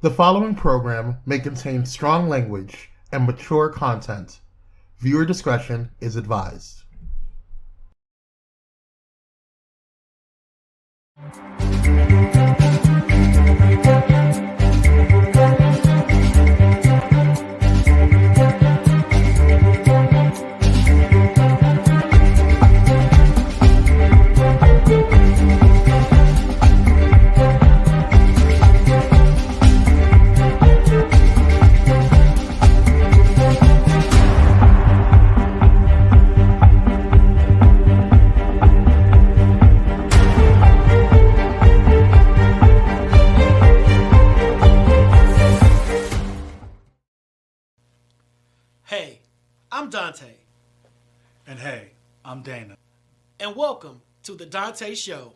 The following program may contain strong language and mature content. Viewer discretion is advised. Hey, I'm Donta. And hey, I'm Dana. And welcome to the Donta Show.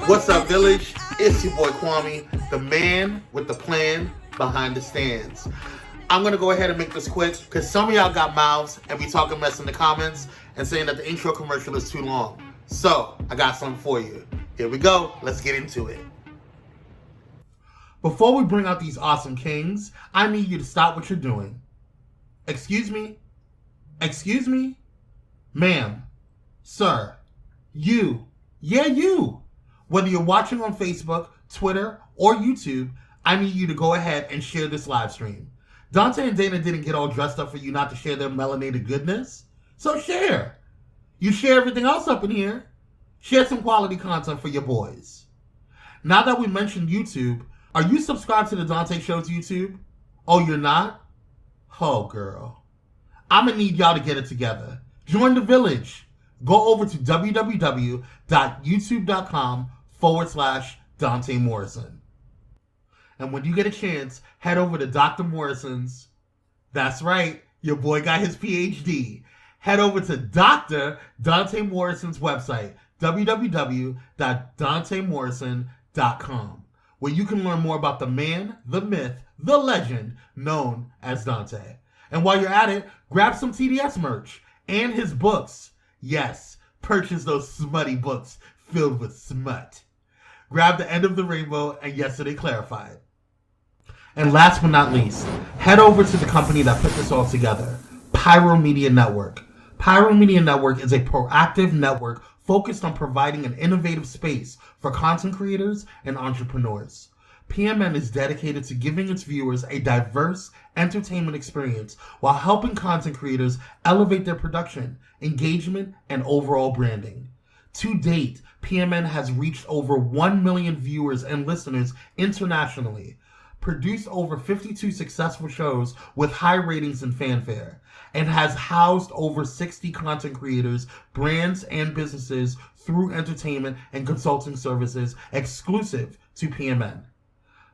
What's up, Village? It's your boy Kwame, the man with the plan behind the stands. I'm going to go ahead and make this quick because some of y'all got mouths and be talking mess in the comments and saying that the intro commercial is too long. So, I got something for you. Here we go. Let's get into it. Before we bring out these awesome kings, I need you to stop what you're doing. Excuse me? Excuse me? Ma'am? Sir? You? Yeah, you! Whether you're watching on Facebook, Twitter, or YouTube, I need you to go ahead and share this live stream. Donta and Dana didn't get all dressed up for you not to share their melanated goodness, so share. You share everything else up in here. Share some quality content for your boys. Now that we mentioned YouTube, are you subscribed to the Donta Show's YouTube? Oh, you're not? Oh, girl. I'm gonna need y'all to get it together. Join the village. Go over to www.youtube.com/Donta Morrison. And when you get a chance, head over to Dr. Morrison's. That's right, your boy got his PhD. Head over to Dr. Donta Morrison's website, www.dontamorrison.com, where you can learn more about the man, the myth, the legend known as Donta. And while you're at it, grab some TDS merch and his books. Yes, purchase those smutty books filled with smut. Grab The End of the Rainbow and Yesterday Clarified. And last but not least, head over to the company that put this all together, Pyro Media Network. Pyro Media Network is a proactive network focused on providing an innovative space for content creators and entrepreneurs. PMN is dedicated to giving its viewers a diverse entertainment experience while helping content creators elevate their production, engagement, and overall branding. To date, PMN has reached over 1 million viewers and listeners internationally, produced over 52 successful shows with high ratings and fanfare, and has housed over 60 content creators, brands, and businesses through entertainment and consulting services exclusive to PMN.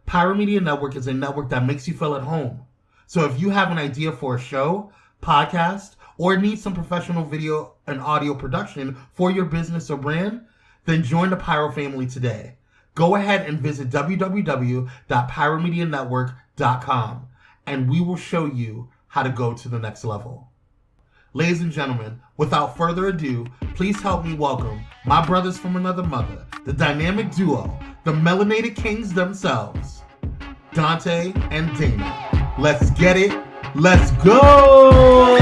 Pyro Media Network is a network that makes you feel at home. So if you have an idea for a show, podcast, or need some professional video and audio production for your business or brand, then join the Pyro family today. Go ahead and visit www.pyromedianetwork.com and we will show you how to go to the next level. Ladies and gentlemen, without further ado, please help me welcome my brothers from another mother, the dynamic duo, the melanated kings themselves, Donta and Dana. Let's get it. Let's go!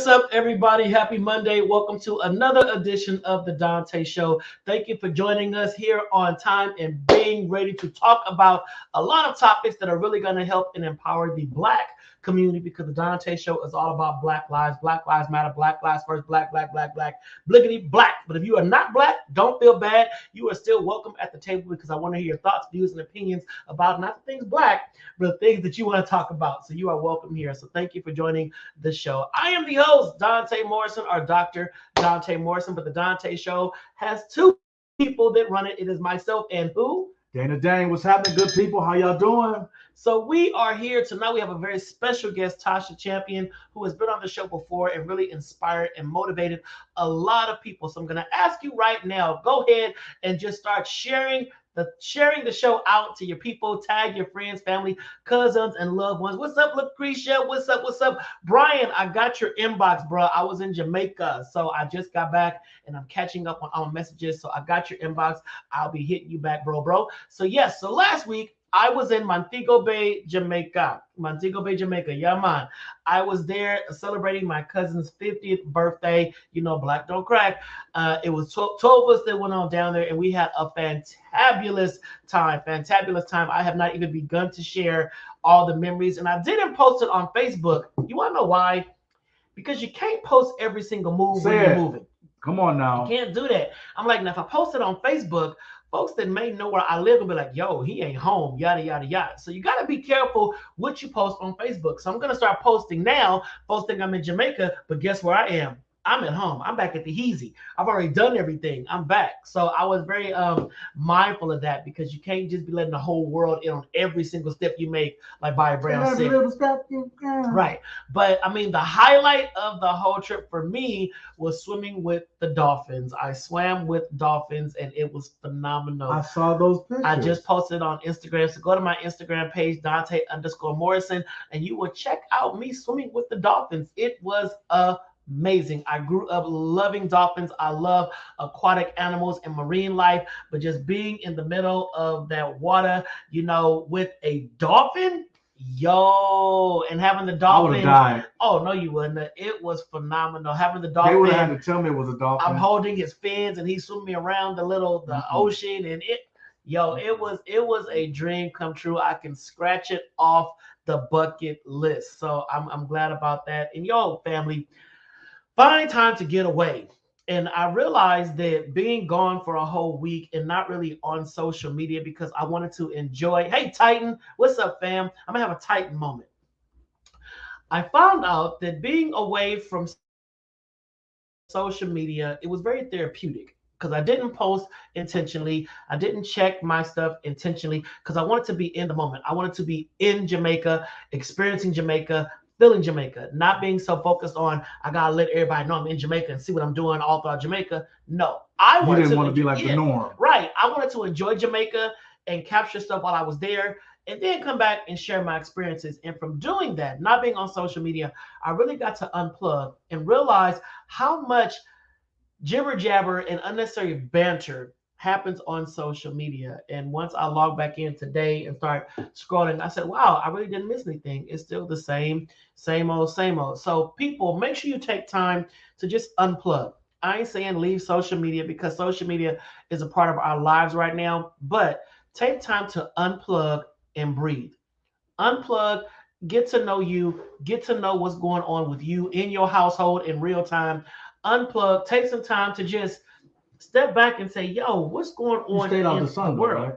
What's up, everybody? Happy Monday. Welcome to another edition of the Donta Show. Thank you for joining us here on time and being ready to talk about a lot of topics that are really going to help and empower the Black community, because the Donta Show is all about Black lives. Black lives matter. Black lives first. Black, bliggity black. But if you are not Black, don't feel bad. You are still welcome at the table, because I want to hear your thoughts, views, and opinions about not the things Black, but the things that you want to talk about. So you are welcome here. So thank you for joining the show. I am the host, Donta Morrison, or Dr. Donta Morrison, but the Donta Show has two people that run it. It is myself and who? Dana Dane, what's happening, good people? How y'all doing? So we are here tonight. We have a very special guest, Tasha Champion, who has been on the show before and really inspired and motivated a lot of people. So I'm going to ask you right now, go ahead and just start sharing the show out to your people. Tag your friends, family, cousins, and loved ones. What's up, Lucretia? What's up? Brian, I got your inbox, bro. I was in Jamaica, so I just got back and I'm catching up on all messages. So I got your inbox. I'll be hitting you back, bro. So yes, so last week I was in Montego Bay, Jamaica. Yeah, man. I was there celebrating my cousin's 50th birthday. You know, Black don't crack. It was 12 of us that went on down there, and we had a fantabulous time. I have not even begun to share all the memories, and I didn't post it on Facebook. You want to know why? Because you can't post every single move when you're moving. Come on now. You can't do that. I'm like, now if I post it on Facebook, folks that may know where I live will be like, yo, he ain't home, yada, yada, yada. So you got to be careful what you post on Facebook. So I'm going to start posting now. Folks think I'm in Jamaica, but guess where I am? I'm at home. I'm back at the Heezy. I've already done everything. I'm back. So I was very mindful of that, because you can't just be letting the whole world in on every single step you make, like Bobby Brown said. Right. But I mean, the highlight of the whole trip for me was swimming with the dolphins. I swam with dolphins, and it was phenomenal. I saw those pictures. I just posted on Instagram. So go to my Instagram page, Donta_Morrison, and you will check out me swimming with the dolphins. It was amazing. I grew up loving dolphins. I love aquatic animals and marine life, but just being in the middle of that water, you know, with a dolphin, and having the dolphin. I would have died. Oh, no, you wouldn't. It was phenomenal. Having the dolphin. They would have had to tell me it was a dolphin. I'm holding his fins, and he's swimming around the ocean, and it was a dream come true. I can scratch it off the bucket list. So I'm glad about that. And family, find time to get away. And I realized that being gone for a whole week and not really on social media, because I wanted to enjoy. Hey, Titan, what's up, fam? I'm going to have a Titan moment. I found out that being away from social media, it was very therapeutic, because I didn't post intentionally. I didn't check my stuff intentionally, because I wanted to be in the moment. I wanted to be in Jamaica, experiencing Jamaica, feeling Jamaica, not being so focused on, I gotta let everybody know I'm in Jamaica and see what I'm doing all throughout Jamaica. No, I didn't want to be like the norm. Right. I wanted to enjoy Jamaica and capture stuff while I was there, and then come back and share my experiences. And from doing that, not being on social media, I really got to unplug and realize how much jibber jabber and unnecessary banter happens on social media. And once I log back in today and start scrolling, I said, wow, I really didn't miss anything. It's still the same old. So people, make sure you take time to just unplug. I ain't saying leave social media, because social media is a part of our lives right now, but take time to unplug and breathe. Unplug, get to know you, get to know what's going on with you in your household in real time. Unplug, take some time to just step back and say, yo, what's going on in the world? Right?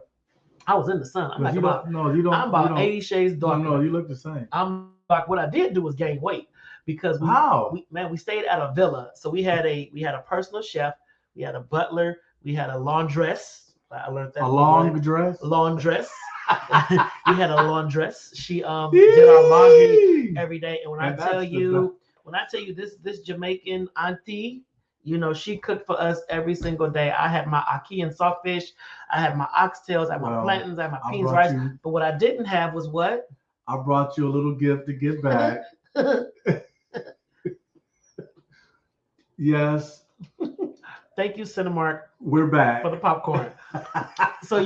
I was in the sun. I'm about 80 shades darker. No, you look the same. I'm like, what I did do was gain weight, because we stayed at a villa. So we had a personal chef, we had a butler, we had a laundress. I learned that. Laundress. We had a laundress. She did our laundry every day. And when I tell you this Jamaican auntie, you know, she cooked for us every single day. I had my ackee and saltfish. I had my oxtails. I had my plantains. I had my beans, rice. But what I didn't have was what? I brought you a little gift to give back. Yes. Thank you, Cinemark. We're back for the popcorn. So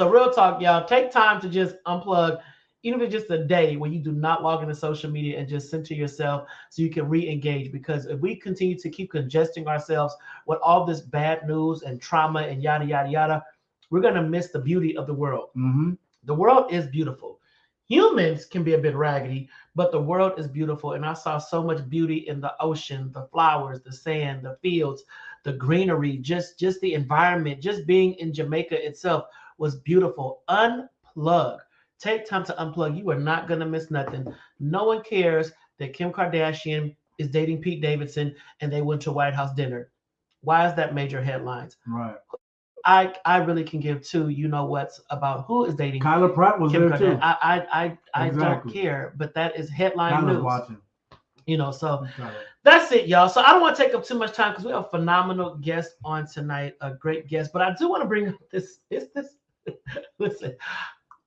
real talk, y'all. Take time to just unplug even if it's just a day where you do not log into social media and just center yourself so you can re-engage. Because if we continue to keep congesting ourselves with all this bad news and trauma and yada, yada, yada, we're going to miss the beauty of the world. Mm-hmm. The world is beautiful. Humans can be a bit raggedy, but the world is beautiful. And I saw so much beauty in the ocean, the flowers, the sand, the fields, the greenery, just the environment. Just being in Jamaica itself was beautiful. Unplug. Take time to unplug. You are not going to miss nothing. No one cares that Kim Kardashian is dating Pete Davidson and they went to White House dinner. Why is that major headlines? Right. I really can give two you know what's about who is dating Kyla Pratt was Kim there Kardashian. too. I don't Exactly. care, but that is headline Kyla's news. watching. You know, so Kyla. that's it, y'all. So I don't want to take up too much time because we have a phenomenal guest on tonight, a great guest. But I do want to bring up this. Listen.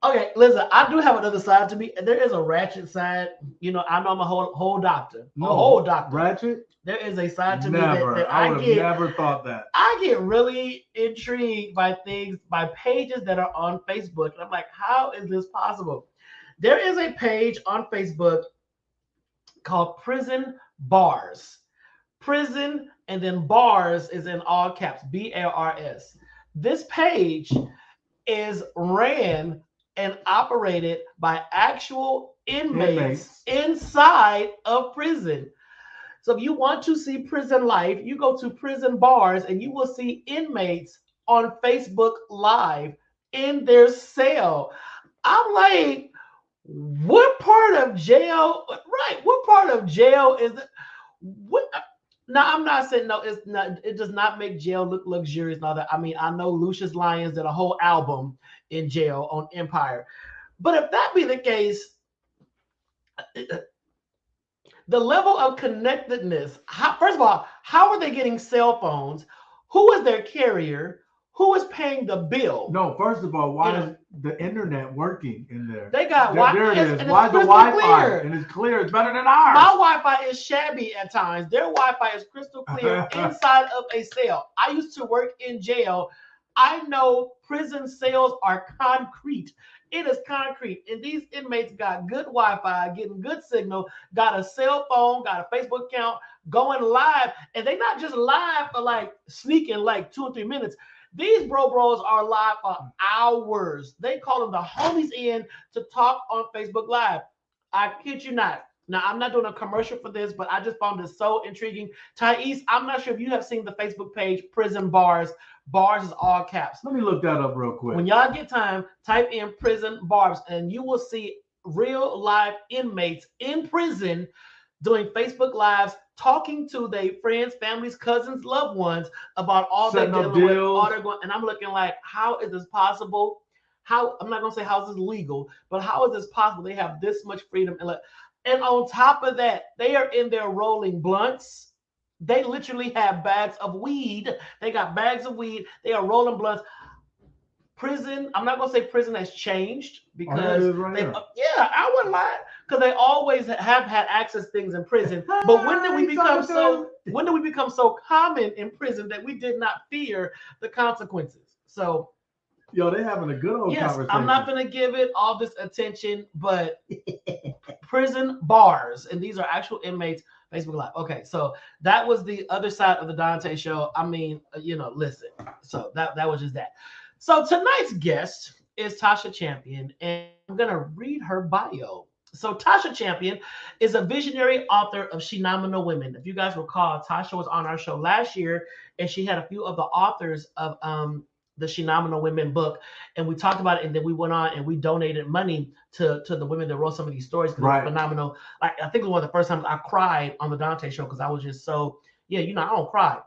Okay, listen, I do have another side to me. There is a ratchet side. You know, I know I'm a whole doctor. No, a whole doctor. Ratchet? There is a side to Never. me that I I would have get. never thought that. I get really intrigued by things, by pages that are on Facebook. And I'm like, how is this possible? There is a page on Facebook called Prison Bars. Prison and then bars is in all caps, BARS. This page is ran and operated by actual inmates inside of prison. So if you want to see prison life, you go to Prison Bars and you will see inmates on Facebook Live in their cell. I'm like, what part of jail? Right, what part of jail is it? What? Now I'm not saying no. It's not. It does not make jail look luxurious and all that. I mean, I know Lucius Lyons did a whole album in jail on Empire, but if that be the case, the level of connectedness. First of all, how are they getting cell phones? Who is their carrier? Who is paying the bill? No, first of all, why is the internet working in there? They got There it is. and Why it's the crystal Wi-Fi? clear. And it's clear. It's better than ours. My Wi-Fi is shabby at times. Their Wi-Fi is crystal clear inside of a cell. I used to work in jail. I know prison cells are concrete. It is concrete. And these inmates got good Wi-Fi, getting good signal, got a cell phone, got a Facebook account, going live. And they not just live for like sneaking like 2 or 3 minutes. These bros are live for hours. They call them the homies in to talk on Facebook Live. I kid you not. Now, I'm not doing a commercial for this, but I just found this so intriguing. Thais, I'm not sure if you have seen the Facebook page, Prison Bars. Bars is all caps. Let me look that up real quick. When y'all get time, type in Prison Bars, and you will see real live inmates in prison doing Facebook Lives, talking to their friends, families, cousins, loved ones about all they're dealing with, all they're going. And I'm looking like, how is this possible? How, I'm not gonna say how is this legal, but how is this possible? They have this much freedom, and on top of that, they are in there rolling blunts. They literally have bags of weed. They got bags of weed. They are rolling blunts. Prison, I'm not gonna say prison has changed because I wouldn't lie, because they always have had access to things in prison. But when did we become so common in prison that we did not fear the consequences? So yo, they're having a good old conversation. I'm not gonna give it all this attention, but Prison Bars, and these are actual inmates. Facebook Live. Okay, so that was the other side of the Donta show. I mean, listen. So that was just that. So tonight's guest is Tasha Champion, and I'm gonna read her bio. So Tasha Champion is a visionary author of Shenomenal Women. If you guys recall, Tasha was on our show last year, and she had a few of the authors of the Shenomenal Women book, and we talked about it, and then we went on and we donated money to the women that wrote some of these stories because it was phenomenal. Like, I think it was one of the first times I cried on the Donta show because I was just so, I don't cry.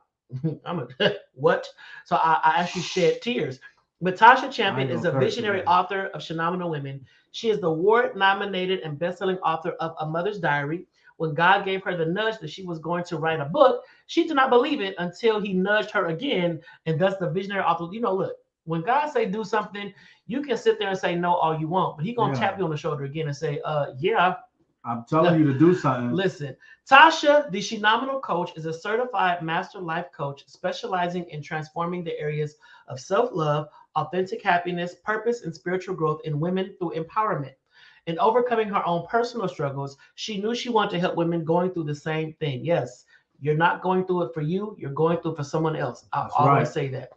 What? So I actually shed tears. But Tasha Champion is a visionary author of Shenomenal Women. She is the award-nominated and best-selling author of A Mother's Diary. When God gave her the nudge that she was going to write a book, she did not believe it until he nudged her again. And that's the visionary author. Look, when God say do something, you can sit there and say no all you want, but he going to tap you on the shoulder again and say, I'm telling you to do something. Listen, Tasha, the Shenomenal Coach, is a certified master life coach specializing in transforming the areas of self-love, authentic happiness, purpose, and spiritual growth in women through empowerment. In overcoming her own personal struggles, she knew she wanted to help women going through the same thing. Yes, you're not going through it for you, you're going through it for someone else. I'll That's always right. say that.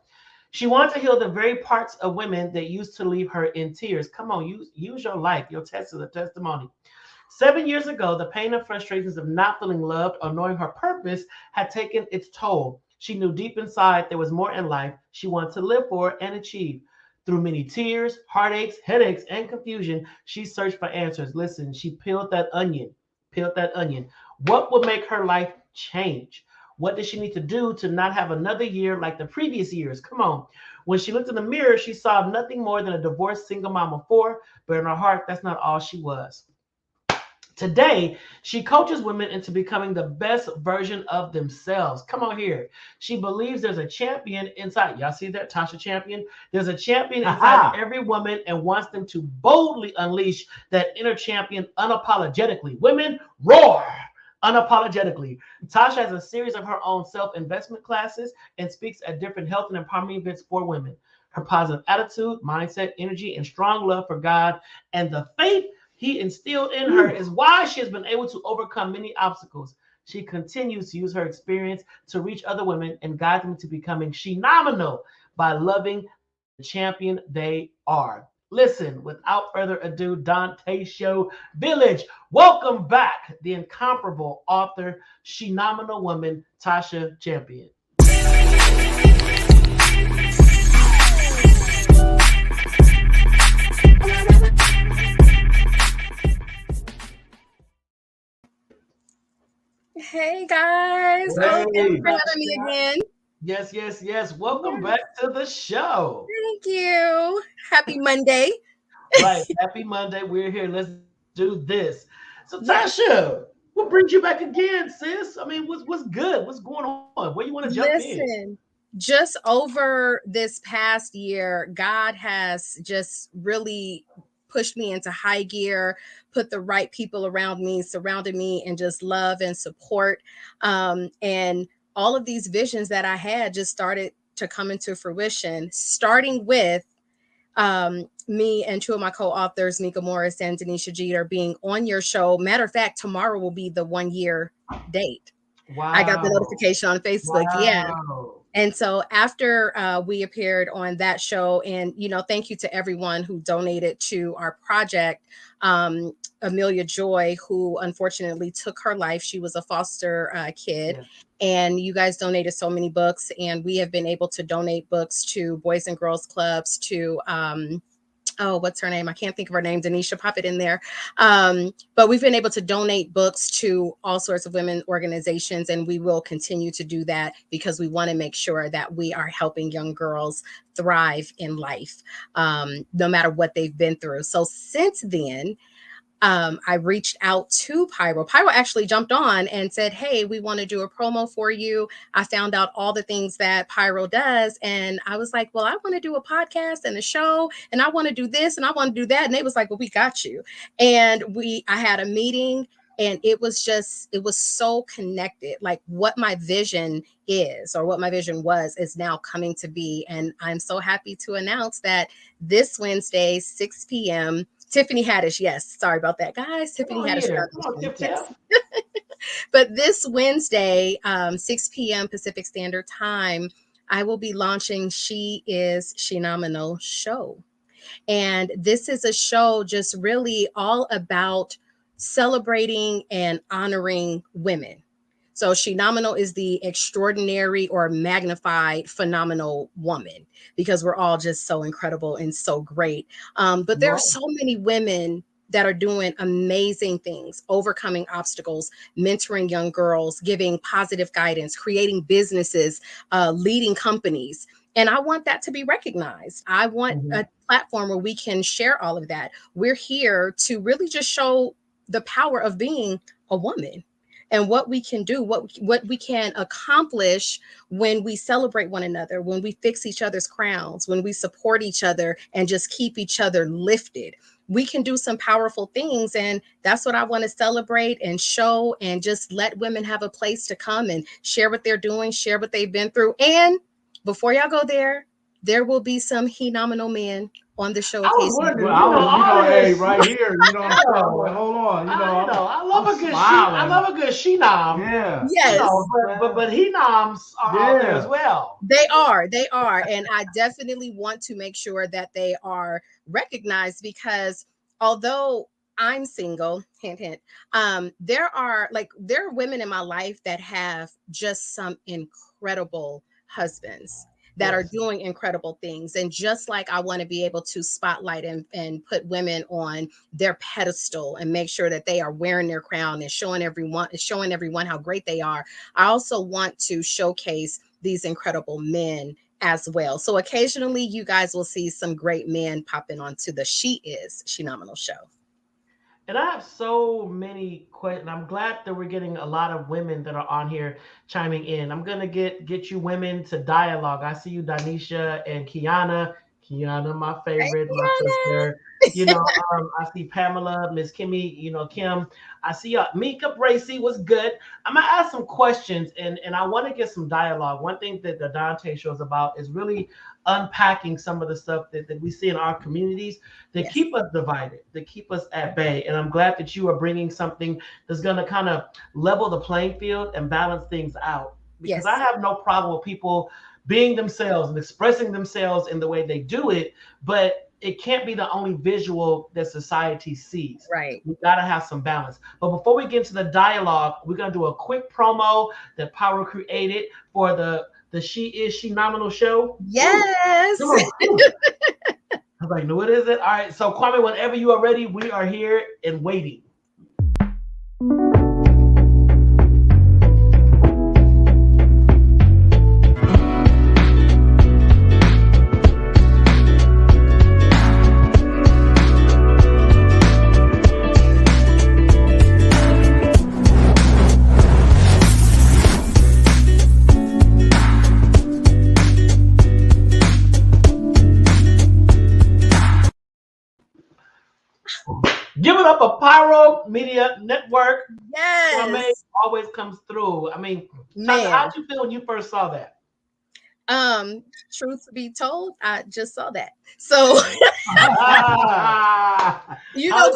She wanted to heal the very parts of women that used to leave her in tears. Come on, use your life. Your test is a testimony. 7 years ago, the pain and frustrations of not feeling loved or knowing her purpose had taken its toll. She knew deep inside there was more in life she wanted to live for and achieve. Through many tears, heartaches, headaches, and confusion, she searched for answers. Listen, she peeled that onion. What would make her life change? What did she need to do to not have another year like the previous years? Come on. When she looked in the mirror, she saw nothing more than a divorced single mom of four, but in her heart, that's not all she was. Today, she coaches women into becoming the best version of themselves. Come on here. She believes there's a champion inside. Y'all see that? Tasha Champion? There's a champion inside every woman and wants them to boldly unleash that inner champion unapologetically. Women, roar! Unapologetically. Tasha has a series of her own self-investment classes and speaks at different health and empowerment events for women. Her positive attitude, mindset, energy, and strong love for God and the faith he instilled in her is why she has been able to overcome many obstacles. She continues to use her experience to reach other women and guide them to becoming Shenomenal by loving the champion they are. Listen, without further ado, Donta Show Village, welcome back the incomparable author, Shenomenal woman, Tasha Champion. Hey guys, Hey, thanks for having me again. Yes. Welcome back to the show. Thank you. Happy Monday. Right. Happy Monday. We're here. Let's do this. So, Tasha, what brings you back again, sis? I mean, what's good? What's going on? Where you want to jump in? Listen, just over this past year, God has just really pushed me into high gear, put the right people around me, surrounded me, and just love and support. And all of these visions that I had just started to come into fruition, starting with me and two of my co-authors, Mika Morris and Denisha Jeter, being on your show. Matter of fact, tomorrow will be the 1 year date. Wow. I got the notification on Facebook. Wow. Yeah. And so after we appeared on that show, and, thank you to everyone who donated to our project. Amelia Joy, who unfortunately took her life. She was a foster kid. Yeah. And you guys donated so many books, and we have been able to donate books to Boys and Girls Clubs, to what's her name? I can't think of her name. Denisha, pop it in there. But we've been able to donate books to all sorts of women organizations, and we will continue to do that because we want to make sure that we are helping young girls thrive in life, no matter what they've been through. So since then, I reached out to Pyro. Pyro actually jumped on and said, hey, we want to do a promo for you. I found out all the things that Pyro does. And I was like, well, I want to do a podcast and a show, and I want to do this and I want to do that. And they was like, well, we got you. And I had a meeting, and it was so connected. Like what my vision is, or what my vision was, is now coming to be. And I'm so happy to announce that this Wednesday, 6 p.m., Tiffany Haddish, yes. Sorry about that, guys. Tiffany Haddish. Yes. But this Wednesday, 6 p.m. Pacific Standard Time, I will be launching She Is Shenomenal show. And this is a show just really all about celebrating and honoring women. So Shenomenal is the extraordinary or magnified phenomenal woman, because we're all just so incredible and so great. But there are so many women that are doing amazing things, overcoming obstacles, mentoring young girls, giving positive guidance, creating businesses, leading companies. And I want that to be recognized. I want a platform where we can share all of that. We're here to really just show the power of being a woman, and what we can do, what we can accomplish when we celebrate one another, when we fix each other's crowns, when we support each other and just keep each other lifted. We can do some powerful things, and that's what I want to celebrate and show, and just let women have a place to come and share what they're doing, share what they've been through. And before y'all go there will be some phenomenal men on the show I was occasionally. wondering, Well, I was, all hey, this- right here, I'm like, hold on, I love I'm a good smiling. I love a good she-nom. Yeah. Yes. But he-noms are out there as well. They are. And I definitely want to make sure that they are recognized, because although I'm single, hint, hint, there are women in my life that have just some incredible husbands that are doing incredible things. And just like I want to be able to spotlight and put women on their pedestal and make sure that they are wearing their crown and showing everyone how great they are, I also want to showcase these incredible men as well. So occasionally you guys will see some great men popping onto the Is Shenomenal show. And I have so many questions. I'm glad that we're getting a lot of women that are on here chiming in. I'm gonna get you women to dialogue. I see you, Danisha and Kiana. Kiana, my favorite, Hey, my Kiana. sister. I see Pamela, Miss Kimmy, Kim. I see Mika Bracy was good. I'm gonna ask some questions and I want to get some dialogue. One thing that the Dante show is about is really unpacking some of the stuff that we see in our communities that keep us divided, that keep us at bay. And I'm glad that you are bringing something that's going to kind of level the playing field and balance things out. Because I have no problem with people being themselves and expressing themselves in the way they do it, but it can't be the only visual that society sees. Right. We got to have some balance. But before we get into the dialogue, we're going to do a quick promo that Pyro created for the Is Shenomenal show. Yes. Ooh, I was like, no, what is it? All right. So Kwame, whenever you are ready, we are here and waiting. Give it up a Pyro Media Network. Yes. Kwame always comes through. I mean, Man. Tasha, how'd you feel when you first saw that? Truth be told, I just saw that. So Kwame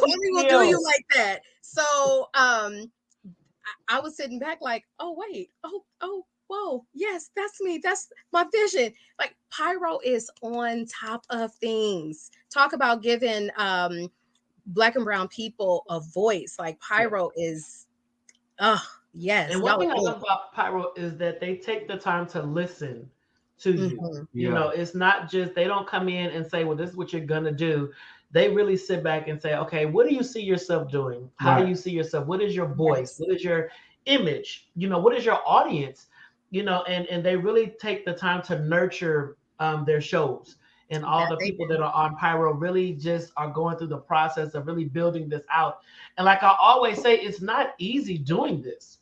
will do you like that. So I was sitting back like, oh wait, oh whoa, yes, that's me, that's my vision. Like Pyro is on top of things. Talk about giving Black and brown people a voice. Like Pyro is yes. And one thing I love about Pyro is that they take the time to listen to you. It's not just they don't come in and say, well, this is what you're gonna do. They really sit back and say, okay, what do you see yourself doing? How do you see yourself? What is your voice? What is your image? What is your audience? And they really take the time to nurture their shows. And all the people that are on Pyro really just are going through the process of really building this out. And like I always say, it's not easy doing this.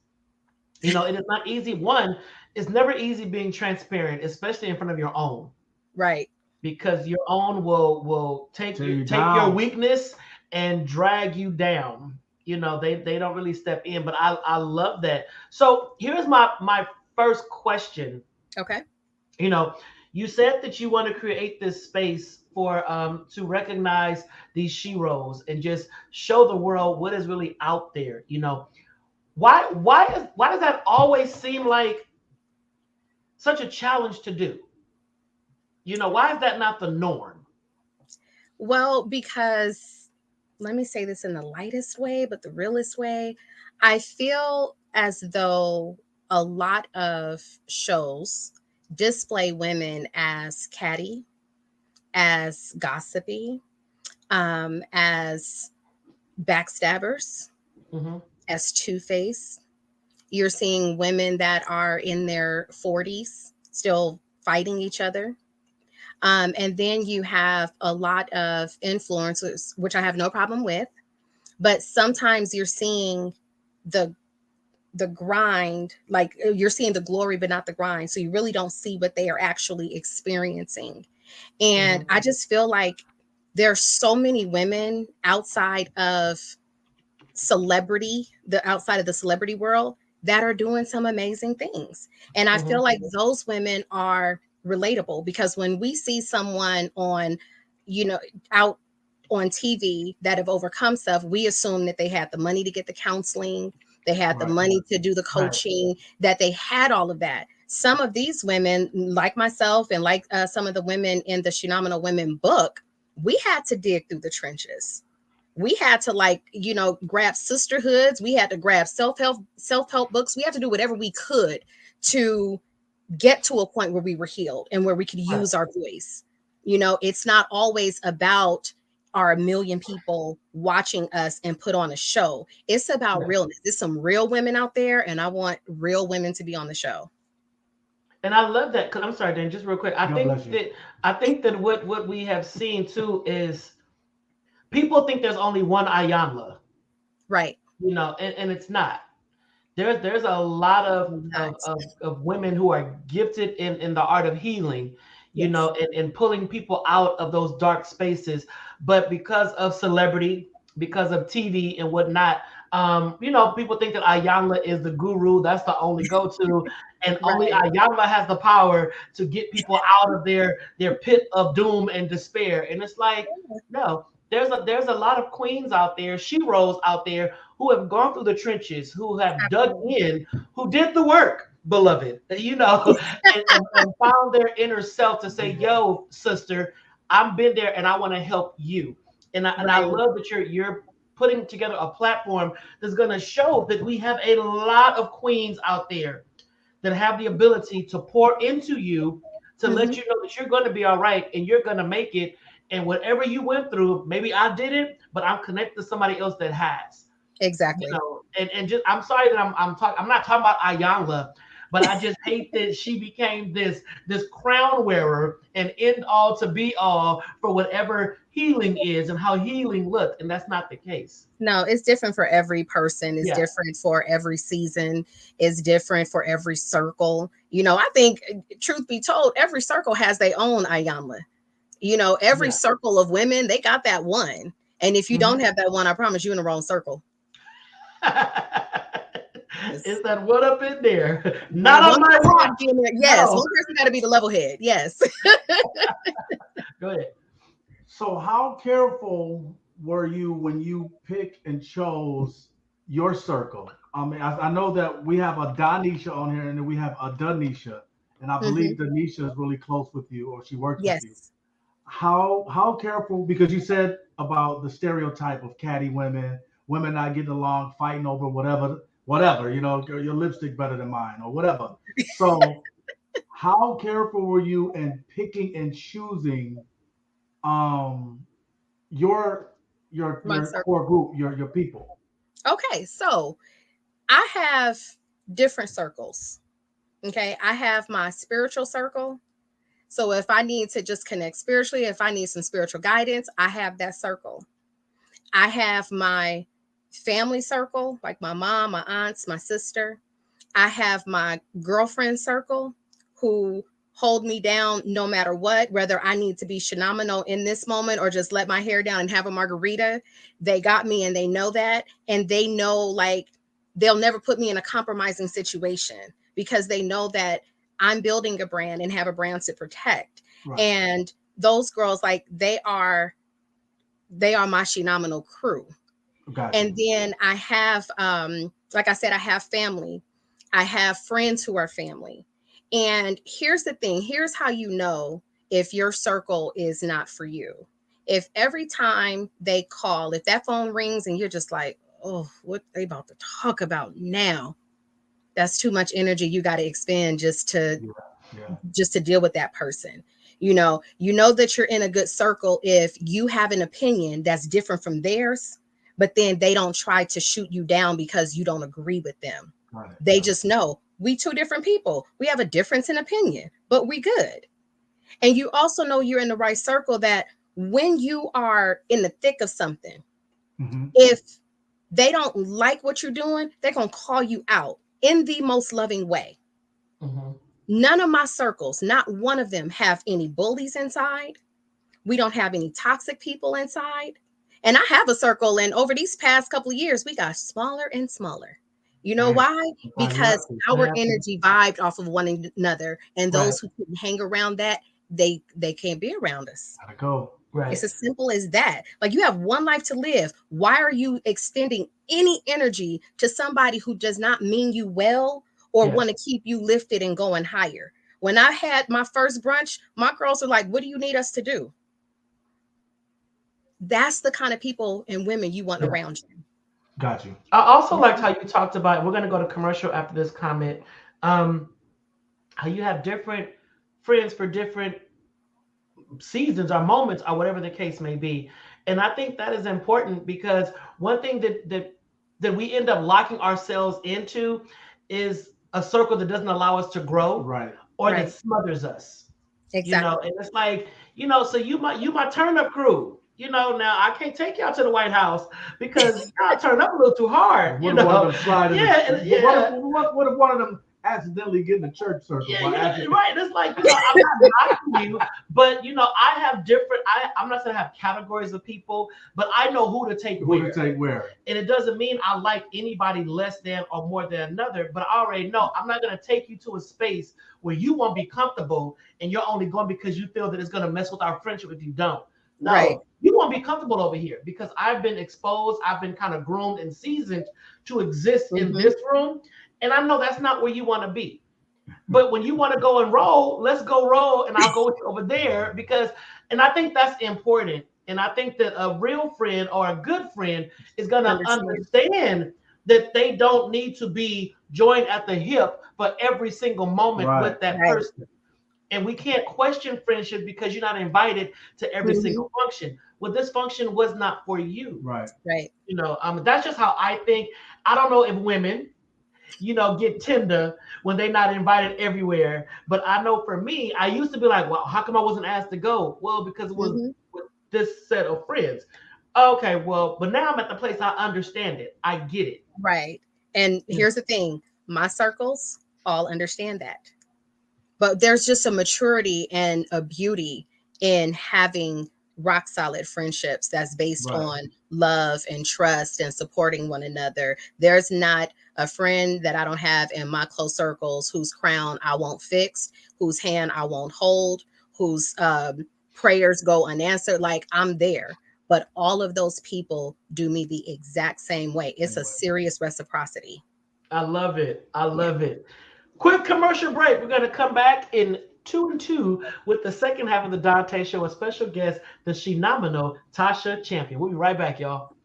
It is not easy. One, it's never easy being transparent, especially in front of your own. Right. Because your own will take your weakness and drag you down. They don't really step in, but I love that. So here's my first question. Okay. You said that you want to create this space for to recognize these sheroes and just show the world what is really out there. Why does that always seem like such a challenge to do? Why is that not the norm? Well, because let me say this in the lightest way, but the realest way, I feel as though a lot of shows display women as catty, as gossipy, as backstabbers, as two-faced. You're seeing women that are in their 40s still fighting each other. And then you have a lot of influencers, which I have no problem with, but sometimes you're seeing the grind, like you're seeing the glory, but not the grind. So you really don't see what they are actually experiencing. And I just feel like there's so many women outside of outside of the celebrity world that are doing some amazing things. And I feel like those women are relatable, because when we see someone on out on TV that have overcome stuff, we assume that they had the money to get the counseling, they had the money to do the coaching, that they had all of that. Some of these women, like myself and like some of the women in the Shenomenal Women book, we had to dig through the trenches. We had to grab sisterhoods. We had to grab self-help books. We had to do whatever we could to get to a point where we were healed and where we could use our voice. It's not always about our 1 million people watching us and put on a show. It's about realness. There's some real women out there, and I want real women to be on the show. And I love that, because I'm sorry, Dan, just real quick. I think that what we have seen too is people think there's only one Iyanla. Right. And it's not. There's a lot of women who are gifted in the art of healing, and pulling people out of those dark spaces. But because of celebrity, because of TV and whatnot, people think that Iyanla is the guru. That's the only go-to. And only Iyanla has the power to get people out of their pit of doom and despair. And it's like, no, there's a lot of queens out there, sheroes out there who have gone through the trenches, who have dug in, who did the work, beloved, and found their inner self to say, yo, sister, I've been there and I want to help you. And I love that you're putting together a platform that's going to show that we have a lot of queens out there that have the ability to pour into you, to let you know that you're going to be all right and you're going to make it. And whatever you went through, maybe I didn't, but I'm connected to somebody else that has. Exactly. And just, I'm sorry that I'm not talking about Iyanla, but I just hate that she became this crown wearer and end all to be all for whatever healing is and how healing looked. And that's not the case. No, it's different for every person. It's different for every season. It's different for every circle. I think, truth be told, every circle has their own Iyanla. Every circle of women, they got that one. And if you don't have that one, I promise you in the wrong circle. Is that one up in there? Not on my watch. Yes, one person got to be the level head. Yes. Go ahead. So how careful were you when you picked and chose your circle? I mean, I know that we have a Danisha on here and then we have a Danisha. And I believe Danisha is really close with you, or she works with you. How careful, because you said about the stereotype of catty women not getting along, fighting over whatever, your lipstick better than mine or whatever. So how careful were you in picking and choosing your core group, your people? Okay, so I have different circles. Okay, I have my spiritual circle. So if I need to just connect spiritually, if I need some spiritual guidance, I have that circle. I have my family circle, like my mom, my aunts, my sister. I have my girlfriend circle who hold me down no matter what, whether I need to be Shenomenal in this moment or just let my hair down and have a margarita. They got me and they know that. And they know, they'll never put me in a compromising situation because they know that I'm building a brand and have a brand to protect. Right. And those girls, they are my Shenomenal crew. Gotcha. And then I have, like I said, I have family. I have friends who are family. And here's the thing. Here's how you know if your circle is not for you. If every time they call, if that phone rings and you're just like, oh, what they about to talk about now? That's too much energy you got to expend just to deal with that person. You know that you're in a good circle if you have an opinion that's different from theirs, but then they don't try to shoot you down because you don't agree with them. Right. They just know we two different people. We have a difference in opinion, but we good. And you also know you're in the right circle that when you are in the thick of something, if they don't like what you're doing, they're going to call you out in the most loving way. None of my circles, not one of them, have any bullies inside. We don't have any toxic people inside. And I have a circle, and over these past couple of years, we got smaller and smaller. You know why? Because our energy vibed off of one another, and those who couldn't hang around that, they can't be around us. Gotta go. Right. It's as simple as that. Like, you have one life to live. Why are you extending any energy to somebody who does not mean you well or Yes. want to keep you lifted and going higher? When I had my first brunch, my girls are like, what do you need us to do? That's the kind of people and women you want around you. Got you. I also liked how you talked about, we're going to go to commercial after this comment, how you have different friends for different seasons or moments or whatever the case may be. And I think that is important, because one thing that we end up locking ourselves into is a circle that doesn't allow us to grow, Right. or Right. that smothers us. Exactly. You know, and it's like, you know, so you my turn up crew. You know, now I can't take y'all to the White House because y'all turn up a little too hard. What You if one know, of them slide in yeah, the, yeah. What if one of them accidentally get in the church circle? Yeah, by you know, accident? right. It's like, you know, I'm not knocking you, but you know, I have different. I'm not saying I have categories of people, but I know who to take Who where. to take where? And it doesn't mean I like anybody less than or more than another, but I already know I'm not going to take you to a space where you won't be comfortable, and you're only going because you feel that it's going to mess with our friendship if you don't. No, Right. you won't be comfortable over here because I've been exposed, I've been kind of groomed and seasoned to exist in this room, and I know that's not where you want to be. But when you want to go and roll, let's go roll, and I'll go with you over there, because, and I think that's important. And I think that a real friend or a good friend is going to understand that they don't need to be joined at the hip for every single moment with that person. And we can't question friendship because you're not invited to every single function. Well, this function was not for you. Right. Right. You know, that's just how I think. I don't know if women, you know, get tender when they're not invited everywhere. But I know for me, I used to be like, well, how come I wasn't asked to go? Well, because it was with this set of friends. Okay, well, but now I'm at the place I understand it. I get it. Right. And here's the thing, my circles all understand that. But there's just a maturity and a beauty in having rock solid friendships that's based on love and trust and supporting one another. There's not a friend that I don't have in my close circles whose crown I won't fix, whose hand I won't hold, whose prayers go unanswered. Like, I'm there. But all of those people do me the exact same way. It's a serious reciprocity. I love it. I love it. Quick commercial break. We're going to come back in 2 and 2 with the second half of the Donta Show, a special guest, the Is Shenomenal Tasha Champion. We'll be right back, y'all.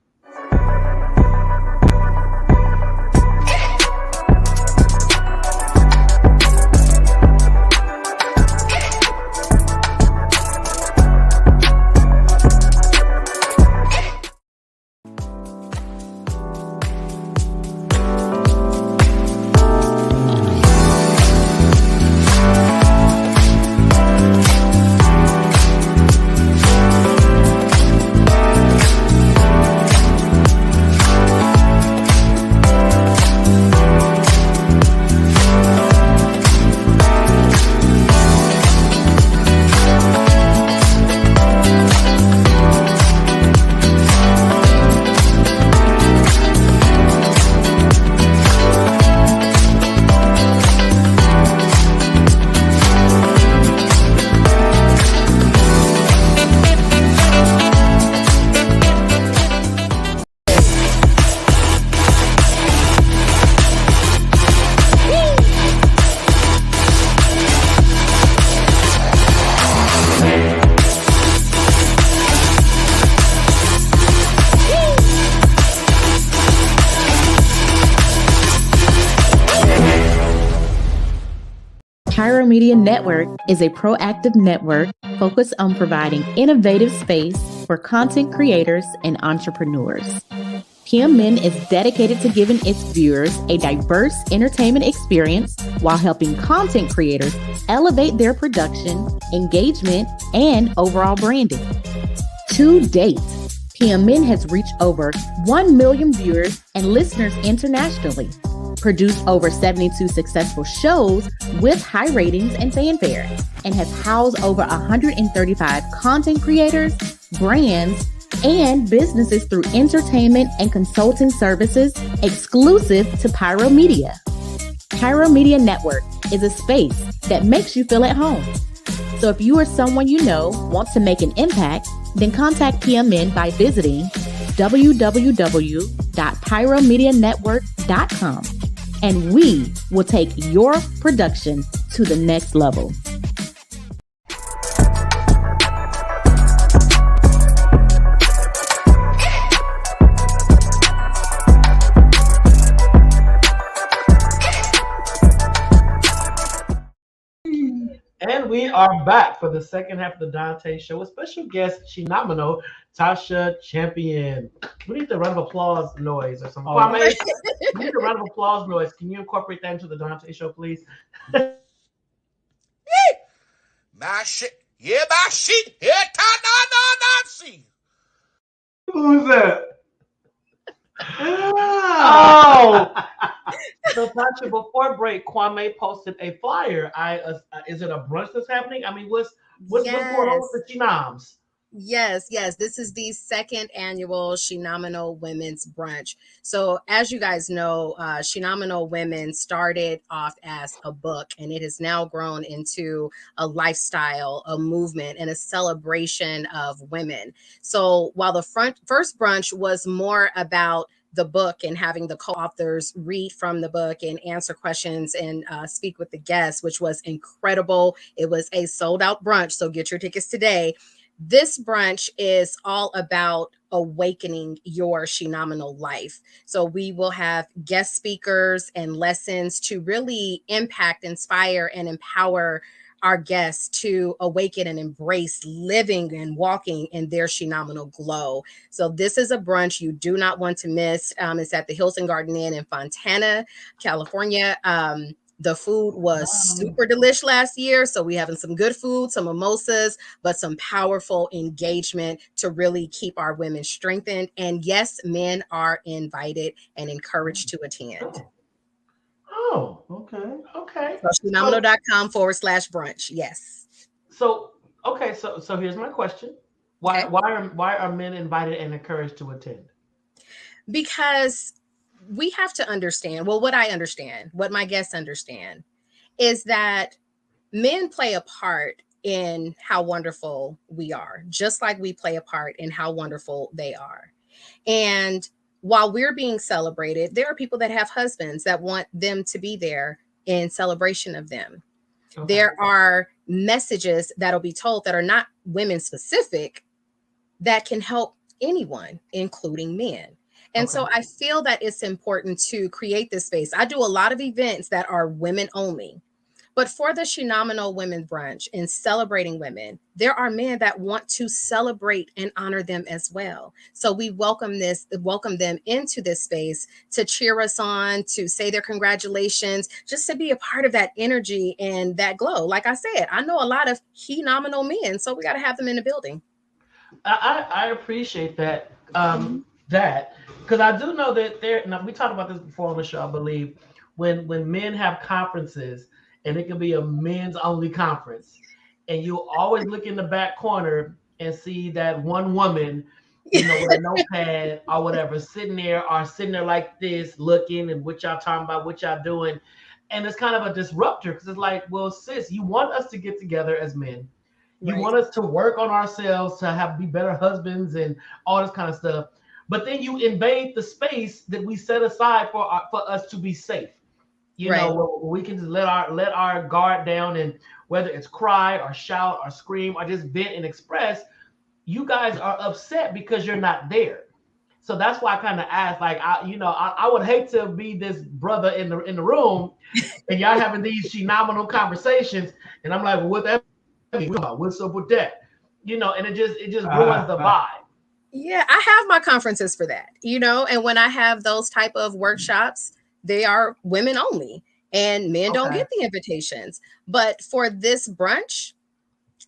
Pyro Media Network is a proactive network focused on providing innovative space for content creators and entrepreneurs. PMN is dedicated to giving its viewers a diverse entertainment experience while helping content creators elevate their production, engagement, and overall branding. To date, PMN has reached over 1 million viewers and listeners internationally, produced over 72 successful shows with high ratings and fanfare, and has housed over 135 content creators, brands, and businesses through entertainment and consulting services exclusive to Pyro Media. Pyro Media Network is a space that makes you feel at home. So if you or someone you know wants to make an impact, Then contact PMN by visiting www.pyromedianetwork.com, and we will take your production to the next level. And we are back for the second half of the Donta Show with special guest, Shenomenal, Tasha Champion. We need the round of applause noise or something. Oh. Kwame, we need a round of applause noise. Can you incorporate that into the Donta Show, please? My shit. Yeah, my shit. Yeah, see. Who's that? Oh, so Tasha, before break, Kwame posted a flyer. Is it a brunch that's happening? I mean, what's going on with the Chenoms? Yes. This is the second annual Shenomenal Women's Brunch. So as you guys know, Shenomenal Women started off as a book, and it has now grown into a lifestyle, a movement, and a celebration of women. So while the first brunch was more about the book and having the co-authors read from the book and answer questions and speak with the guests, which was incredible. It was a sold out brunch, so get your tickets today. This brunch is all about awakening your Shenomenal life. So we will have guest speakers and lessons to really impact, inspire, and empower our guests to awaken and embrace living and walking in their Shenomenal glow. So this is a brunch you do not want to miss. It's at the Hilton Garden Inn in Fontana, California. The food was super delish last year. So we having some good food, some mimosas, but some powerful engagement to really keep our women strengthened. And yes, men are invited and encouraged to attend. Oh, okay. So Shenomenal.com/brunch. Yes. So here's my question. Why are men invited and encouraged to attend? Because we have to understand, well, what I understand, what my guests understand, is that men play a part in how wonderful we are, just like we play a part in how wonderful they are. And while we're being celebrated, there are people that have husbands that want them to be there in celebration of them. Okay. There are messages that'll be told that are not women specific that can help anyone, including men. And so I feel that it's important to create this space. I do a lot of events that are women only, but for the Shenomenal Women's Brunch and celebrating women, there are men that want to celebrate and honor them as well. So we welcome them into this space to cheer us on, to say their congratulations, just to be a part of that energy and that glow. Like I said, I know a lot of Shenomenal men, so we got to have them in the building. I appreciate that. Because I do know that we talked about this before on the show, I believe, when men have conferences, and it can be a men's only conference, and you always look in the back corner and see that one woman, with a notepad or whatever, sitting there like this, looking, and what y'all talking about, what y'all doing. And it's kind of a disruptor, because it's like, well, sis, you want us to get together as men. You want us to work on ourselves, to be better husbands and all this kind of stuff. But then you invade the space that we set aside for us to be safe. You know, we can just let our guard down, and whether it's cry or shout or scream or just vent and express, you guys are upset because you're not there. So that's why I kind of asked, like, I would hate to be this brother in the room, and y'all having these Shenomenal conversations, and I'm like, well, what that mean? What's up with that? And it just ruins the vibe. Yeah, I have my conferences for that, and when I have those type of workshops, they are women only, and men don't get the invitations. But for this brunch,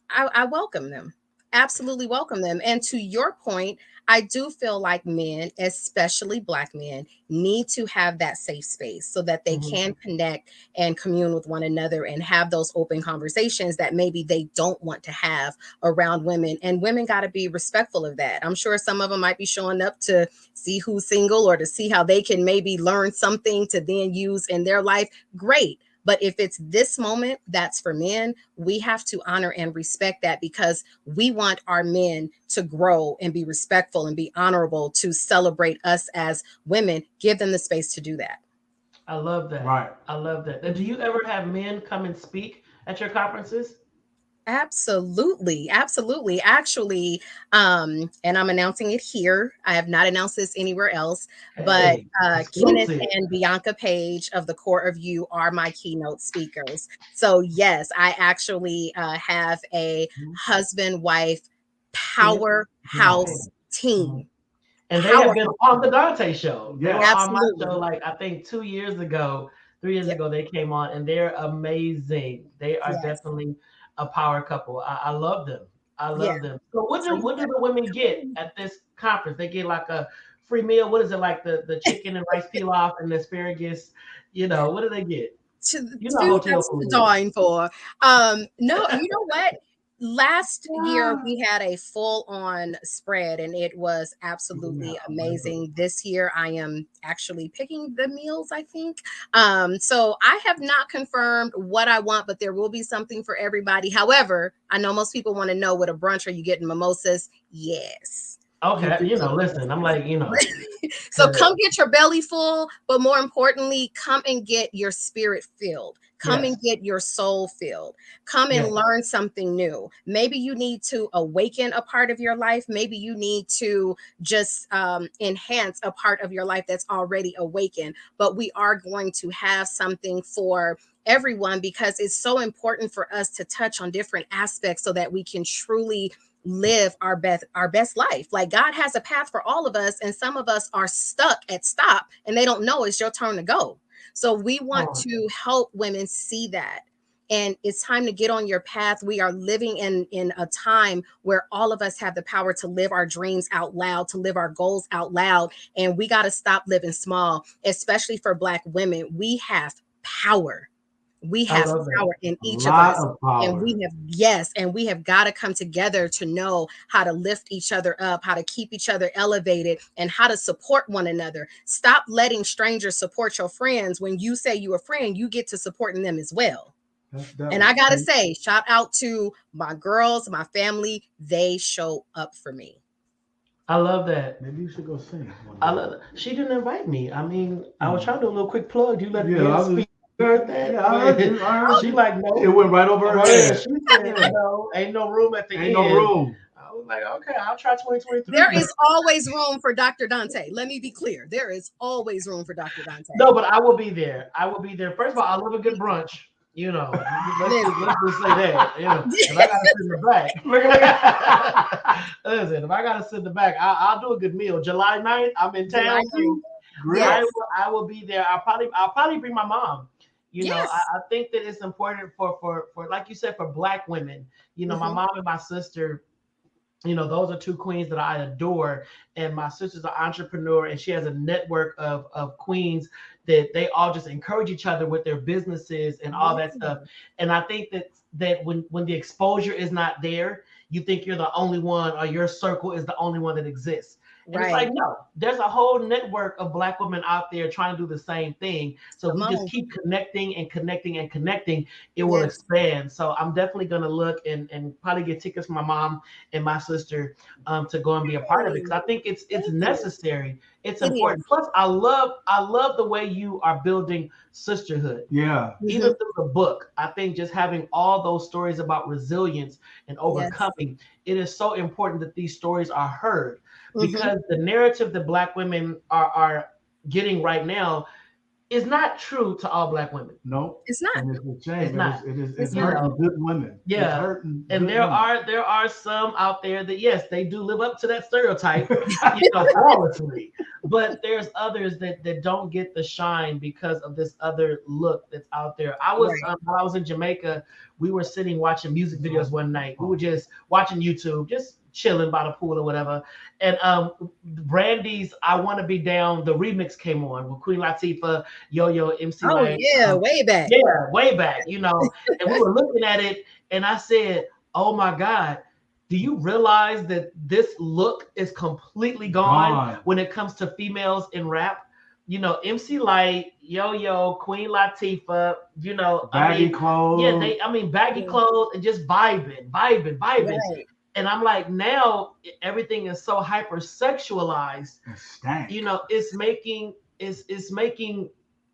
I welcome them. Absolutely welcome them. And to your point, I do feel like men, especially Black men, need to have that safe space so that they can connect and commune with one another and have those open conversations that maybe they don't want to have around women. And women got to be respectful of that. I'm sure some of them might be showing up to see who's single or to see how they can maybe learn something to then use in their life. Great. But if it's this moment that's for men, we have to honor and respect that, because we want our men to grow and be respectful and be honorable, to celebrate us as women. Give them the space to do that. I love that. Right. I love that. Now, do you ever have men come and speak at your conferences? Absolutely. Absolutely. Actually, and I'm announcing it here. I have not announced this anywhere else, but Hey, Kenneth exclusive. and Bianca Page of the Core of You are my keynote speakers. So yes, I actually have a husband-wife powerhouse team. And they have been on the Donta show. They were on my Absolutely. show, like, I think 2 years ago, 3 years Yep. ago, they came on, and they're amazing. They are Yes. definitely a power couple. I love them. I love Yeah. them. So what So do the women get at this conference? They get like a free meal. What is it, like the chicken and rice pilaf and the asparagus? What do they get? Hotel That's food. to dine for. No, you know what? Last year we had a full-on spread and it was absolutely amazing. This year I am actually picking the meals, I think. So I have not confirmed what I want, but there will be something for everybody. However, I know most people want to know, what a brunch, are you getting mimosas? Yes. Okay, listen, I'm like, So come get your belly full, but more importantly, come and get your spirit filled. Come and get your soul filled. Come and learn something new. Maybe you need to awaken a part of your life. Maybe you need to just enhance a part of your life that's already awakened. But we are going to have something for everyone, because it's so important for us to touch on different aspects so that we can truly live our best life. Like, God has a path for all of us, and some of us are stuck at stop and they don't know it's your turn to go. So we want to help women see that, and it's time to get on your path. We are living in a time where all of us have the power to live our dreams out loud, to live our goals out loud, and we got to stop living small. Especially for Black women, we have power. We have power in each of us. And we have got to come together to know how to lift each other up, how to keep each other elevated, and how to support one another. Stop letting strangers support your friends. When you say you're a friend, you get to supporting them as well. And I gotta say, shout out to my girls, my family. They show up for me. I love that. Maybe you should go sing. I love that. She didn't invite me. I mean, I was trying to do a little quick plug. You let me speak. Heard that? Yeah, I heard you. She like, no. It went right over her head. She said, no, ain't no room at the end. Ain't no room. I was like, okay, I'll try 2023. There is always room for Dr. Donta. Let me be clear. There is always room for Dr. Donta. No, but I will be there. I will be there. First of all, I love a good brunch. Let's just say that. If I gotta sit in the back, listen, if I gotta sit in the back, I'll do a good meal. July 9th, I'm in town. Yes. I will be there. I'll probably bring my mom. Yes. I think that it's important for like you said, for Black women. My mom and my sister, those are two queens that I adore. And my sister's an entrepreneur, and she has a network of queens that they all just encourage each other with their businesses and all that stuff. And I think that when the exposure is not there, you think you're the only one, or your circle is the only one that exists. And it's like, no, there's a whole network of Black women out there trying to do the same thing. So we just keep connecting and connecting and connecting, it will expand. So I'm definitely going to look and probably get tickets for my mom and my sister to go and be a part of it, because I think it's necessary. It's important. Plus, I love the way you are building sisterhood. Yeah. Even through the book, I think just having all those stories about resilience and overcoming, it is so important that these stories are heard. Because the narrative that Black women are getting right now is not true to all Black women. No, it's not. And it's a shame. It's not. It's hurting good women. Yeah, and there are some out there that, yes, they do live up to that stereotype, flawlessly. But there's others that don't get the shine because of this other look that's out there. While I was in Jamaica, we were sitting watching music videos one night. We were just watching YouTube, just chilling by the pool or whatever. And Brandy's "I Want to Be Down," the remix came on with Queen Latifah, Yo-Yo, MC Lang. Yeah, way back. Yeah, way back, and we were looking at it, and I said, oh my God, do you realize that this look is completely gone when it comes to females in rap? MC Light, Yo-Yo, Queen Latifah, Baggy clothes. Yeah, baggy clothes and just vibing. Right. And I'm like, now everything is so hypersexualized. It's making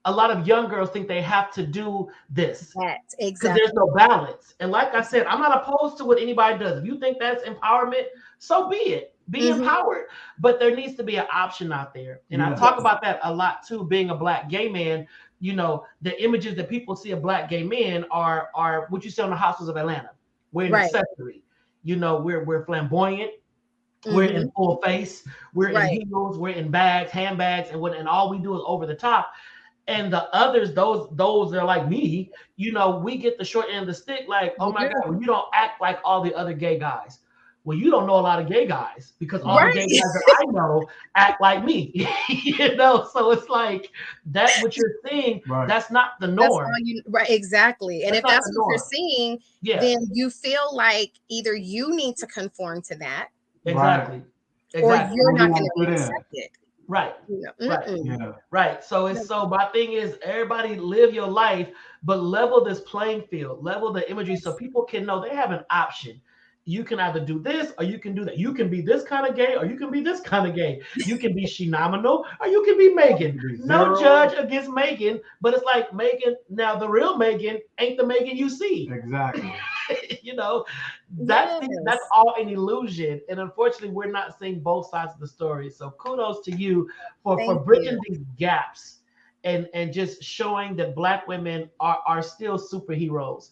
a lot of young girls think they have to do this. That's Because exactly. there's no balance. And like I said, I'm not opposed to what anybody does. If you think that's empowerment, so be it. Be empowered. But there needs to be an option out there. And I talk about that a lot too, being a Black gay man. The images that people see of Black gay men are what you see on the houses of Atlanta. We're an accessory. We're flamboyant. We're in full face. We're in heels. We're in bags, handbags, and all we do is over the top. And the others, those that are like me, we get the short end of the stick. Like, oh my God, well, you don't act like all the other gay guys. Well, you don't know a lot of gay guys because all the gay guys that I know act like me. So it's like that's what you're seeing. Right. That's not the norm. Exactly. And if that's what you're seeing, then you feel like either you need to conform to that, exactly, or you're not going to be accepted. Right. Right. So my thing is, everybody live your life, but level this playing field, level the imagery so people can know they have an option. You can either do this or you can do that. You can be this kind of gay or you can be this kind of gay. You can be Shenomenal or you can be Megan. No judge against Megan, but it's like Megan. Now the real Megan ain't the Megan you see. Exactly. That's all an illusion, and unfortunately, we're not seeing both sides of the story. So kudos to you for bridging these gaps and just showing that Black women are still superheroes.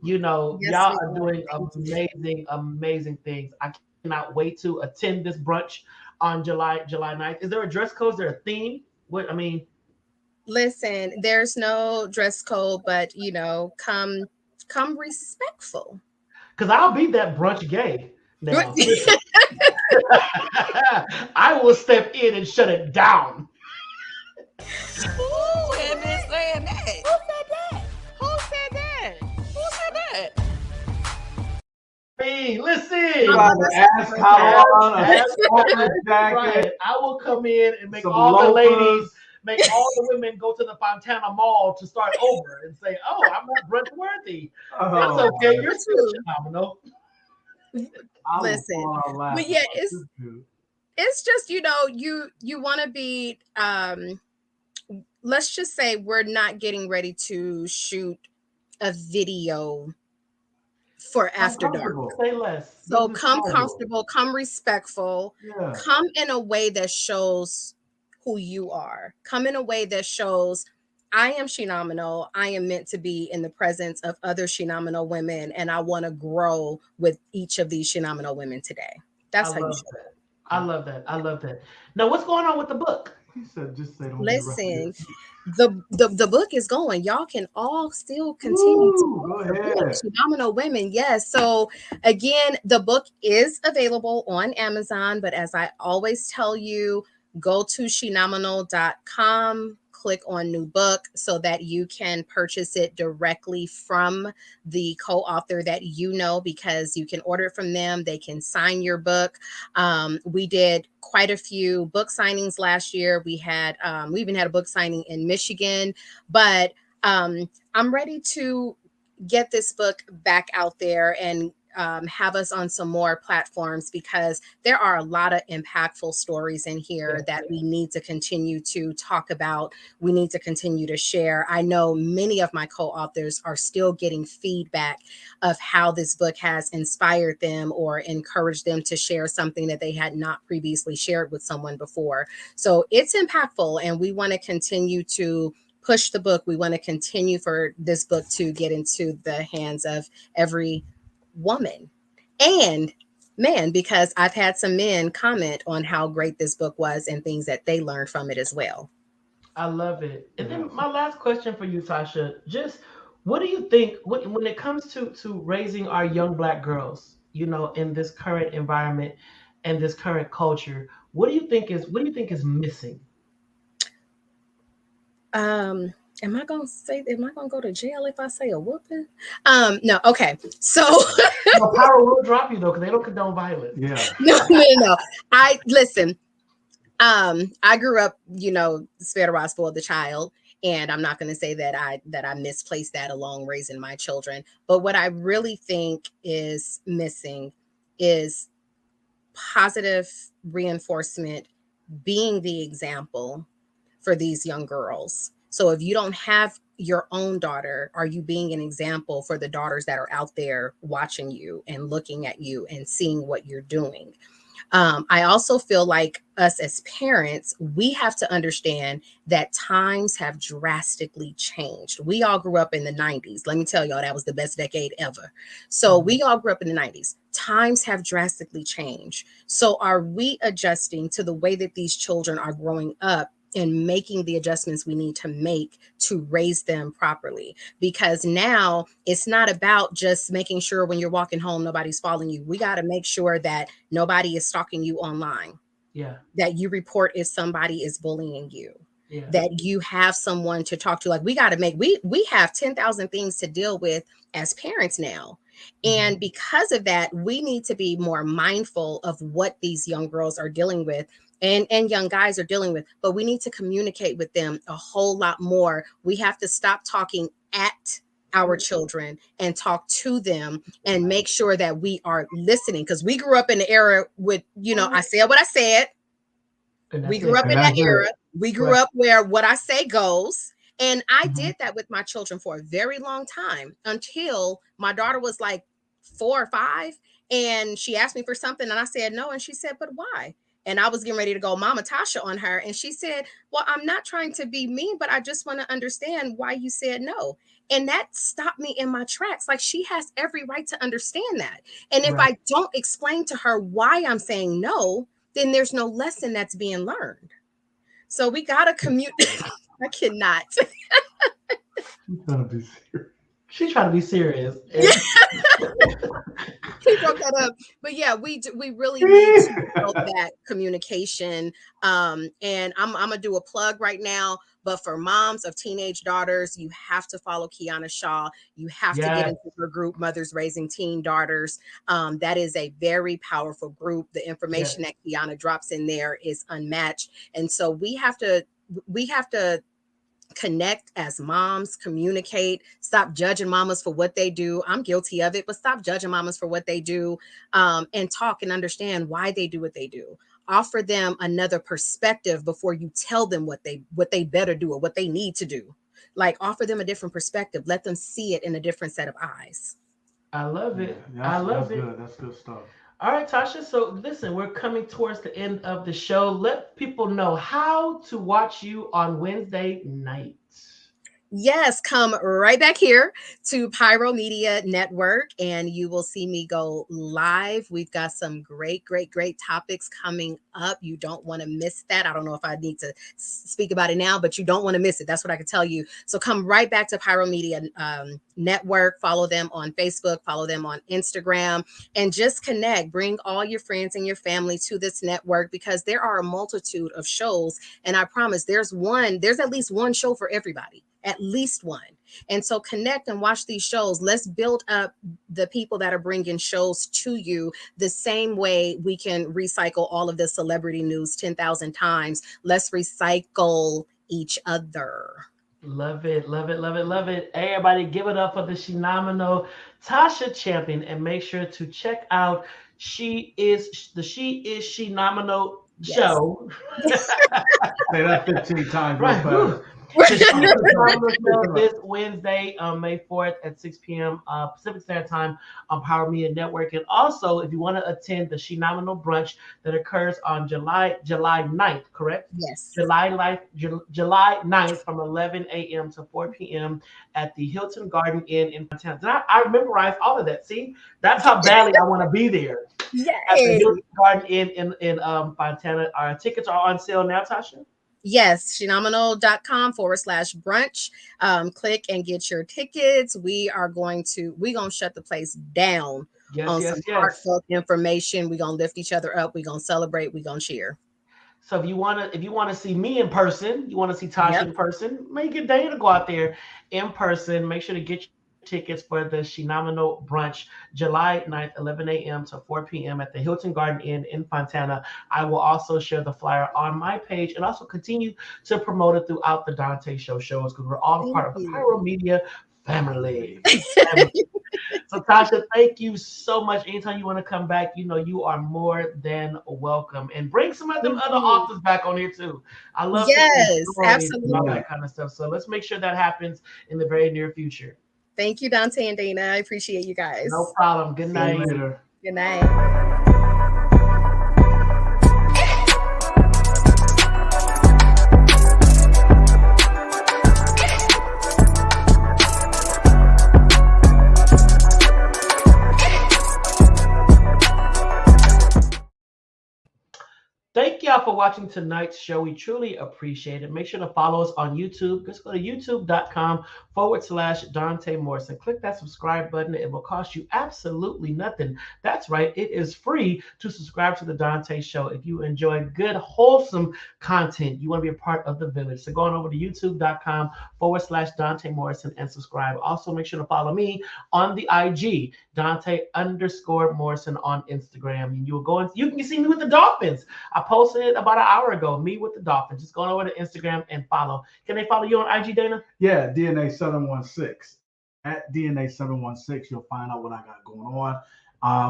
Y'all are doing amazing things. I cannot wait to attend this brunch on July 9th. Is there a dress code? Is there a theme? Listen, there's no dress code, but come respectful. Because I'll be that brunch gay now. I will step in and shut it down. Ooh, and been saying that. Who said that? Hey, listen. Ass collar, jacket. I will come in and make all the ladies, make all the women go to the Fontana Mall to start over and say, "Oh, I'm not brunch worthy." That's okay. You're still Shenomenal. Listen, but yeah, it's just you want to be. Let's just say we're not getting ready to shoot a video for after dark. Say less. So come comfortable, come respectful, come in a way that shows who you are. Come in a way that shows I am Shenomenal. I am meant to be in the presence of other Shenomenal women, and I want to grow with each of these Shenomenal women today. That's how you show it. I love that. Now, what's going on with the book? He said, just say, listen, the book is going. Y'all can all still continue to Shenomenal women. Yes. So again, the book is available on Amazon, but as I always tell you, go to Shenomenal.com, click on new book so that you can purchase it directly from the co-author that because you can order it from them. They can sign your book. We did quite a few book signings last year. We even had a book signing in Michigan, but I'm ready to get this book back out there and have us on some more platforms, because there are a lot of impactful stories in here that we need to continue to talk about. We need to continue to share. I know many of my co-authors are still getting feedback of how this book has inspired them or encouraged them to share something that they had not previously shared with someone before. So it's impactful, and we want to continue to push the book. We want to continue for this book to get into the hands of every woman and man, because I've had some men comment on how great this book was and things that they learned from it as well. I love it. And then my last question for you, Tasha, just what do you think when it comes to raising our young Black girls, in this current environment and this current culture, what do you think is missing? Am I gonna go to jail if I say a whooping? No. Okay. So Pyro will drop you though, because they don't condone violence. No. I listen. I grew up, spare the rod, spoiled the child. And I'm not going to say that I misplaced that along raising my children. But what I really think is missing is positive reinforcement, being the example for these young girls. So if you don't have your own daughter, are you being an example for the daughters that are out there watching you and looking at you and seeing what you're doing? I also feel like us as parents, we have to understand that times have drastically changed. We all grew up in the 90s. Let me tell y'all, that was the best decade ever. So we all grew up in the 90s. Times have drastically changed. So are we adjusting to the way that these children are growing up and making the adjustments we need to make to raise them properly? Because now it's not about just making sure when you're walking home, nobody's following you. We got to make sure that nobody is stalking you online. Yeah. That you report if somebody is bullying you. Yeah. That you have someone to talk to. Like, we got to make, we have 10,000 things to deal with as parents now. And because of that, we need to be more mindful of what these young girls are dealing with and young guys are dealing with. But we need to communicate with them a whole lot more. We have to stop talking at our children and talk to them and make sure that we are listening. Because we grew up in the era with, I said what I said. We grew up in that era. We grew up where what I say goes. And I did that with my children for a very long time until my daughter was like 4 or 5. And she asked me for something and I said no. And she said, but why? And I was getting ready to go Mama Tasha on her. And she said, well, I'm not trying to be mean, but I just want to understand why you said no. And that stopped me in my tracks. Like, she has every right to understand that. And if I don't explain to her why I'm saying no, then there's no lesson that's being learned. So we gotta commute. I cannot. She's trying to be serious. He broke that up. But yeah, we really need to build that communication. And I'm gonna do a plug right now. But for moms of teenage daughters, you have to follow Kiana Shaw. You have to get into her group, Mothers Raising Teen Daughters. That is a very powerful group. The information that Kiana drops in there is unmatched. And so we have to connect as moms, communicate, stop judging mamas for what they do. I'm guilty of it, but stop judging mamas for what they do, and talk and understand why they do what they do. Offer them another perspective before you tell them what they better do or what they need to do. Like, offer them a different perspective. Let them see it in a different set of eyes. I love it. I love it. Good. That's good stuff. All right, Tasha. So listen, we're coming towards the end of the show. Let people know how to watch you on Wednesday nights. Yes, come right back here to Pyro Media Network and you will see me go live. We've got some great topics coming up. You don't want to miss that. I don't know if I need to speak about it now, but you don't want to miss it. That's what I can tell you. So come right back to Pyro Media Network. Follow them on Facebook, follow them on Instagram, and just connect. Bring all your friends and your family to this network because there are a multitude of shows. And I promise there's at least one show for everybody. At least one. And so connect and watch these shows. Let's build up the people that are bringing shows to you the same way we can recycle all of the celebrity news 10,000 times. Let's recycle each other. Love it, love it, love it, love it. Everybody give it up for the Shenomenal Tasha Champion and make sure to check out She Is Shenomenal show. Say that 15 times real fast. This Wednesday, May 4th at 6 p.m. Pacific Standard Time on Pyro Media Network. And also, if you want to attend the Shenomenal brunch that occurs on July 9th, correct? Yes. July 9th from 11 a.m. to 4 p.m. at the Hilton Garden Inn in Fontana. I memorized all of that. See, that's how badly I want to be there. Yay. At the Hilton Garden Inn in Fontana. Our tickets are on sale now, Tasha. Yes, shenomenal.com/brunch. Click and get your tickets. We're gonna shut the place down on some heartfelt information. We're gonna lift each other up. We're gonna celebrate. We're gonna cheer. So if you wanna see me in person, you want to see Tasha in person, make a day to go out there in person. Make sure to get tickets for the Shenomenal brunch, July 9th, 11 a.m. to 4 p.m. at the Hilton Garden Inn in Fontana. I will also share the flyer on my page and also continue to promote it throughout the Donta Show shows because we're all a part of the Pyro Media family. So Tasha, thank you so much. Anytime you want to come back, you know you are more than welcome. And bring some of them other authors back on here too. I love Yes, stories and all absolutely. that kind of stuff. So let's make sure that happens in the very near future. Thank you, Donta and Dana. I appreciate you guys. No problem. Good See night. you later. Good night. Thank y'all for watching tonight's show. We truly appreciate it. Make sure to follow us on YouTube. Just go to youtube.com/Donta Morrison. Click that subscribe button. It will cost you absolutely nothing. That's right. It is free to subscribe to the Donta Show. If you enjoy good, wholesome content, you want to be a part of the village. So go on over to youtube.com/Donta Morrison and subscribe. Also, make sure to follow me on the IG, Donta_Morrison on Instagram. And you will go and you can see me with the Dolphins. I posted it about an hour ago, me with the Dolphins. Just going over to Instagram and follow. Can they follow you on IG, Dana? Yeah, DNA716. At DNA716, you'll find out what I got going on.